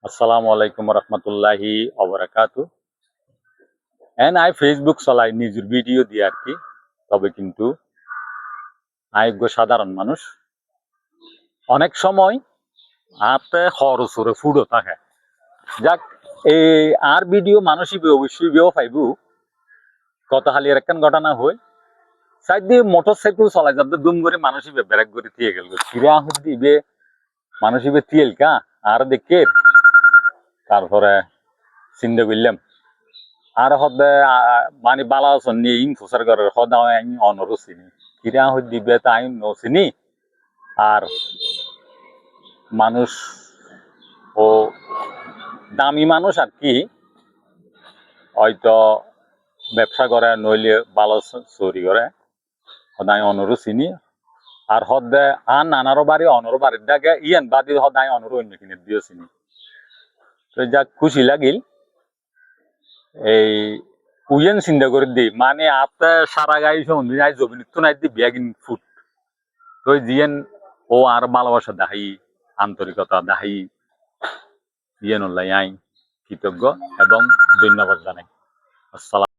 আসসালামু আলাইকুম রহমতুল্লাহি অবরাকাতু। আই ফেসবুক চলাই নিজের ভিডিও দিয়ে আর কি। তবে কিন্তু আয়োগ্য সাধারণ মানুষ অনেক সময় হাতে খরচরে ফুডো থাকে। যাক, এই আর ভিডিও মানুষই অবশ্যই বেও পাইব। কত হালিয়ার একখান ঘটনা হয়, সাইড দিয়ে মোটর সাইকেল চলাই যাতে দুম করে মানুষই ব্রেক করে দিয়ে গেল ফিরা দিবে মানুষই তিয়েল কা আর দেখে তারপরে চিন্তা করলাম আর হদে মানে বালা সন্নি ইন ফুসার করে হদা আমি অনরও চিনি কিরা হই দিবে তাই নচিনি আর মানুষ ও দামি মানুষ আর কি হয়তো ব্যবসা করে নইলে বালো চুরি করে সদায় অনরও চিনি আর হদে আন নানারও বাড়ি অনরও বাড়ির ডাকে ইয়ান বাদি সদায় অনরও অন্য কিনে দিও চিনি। তো যাক খুশি লাগিল এই উইয়েন চিন্তা করে দিই মানে আপনি সারা গাই সন্ধি নাই জমিনিত নাই দি বেগিন ফুট তো জিয়েন ও আর ভালোবাসা দেখাই আন্তরিকতা দেখাই ইয়েন আই কৃতজ্ঞ এবং ধন্যবাদ জানাই। আসসালাম।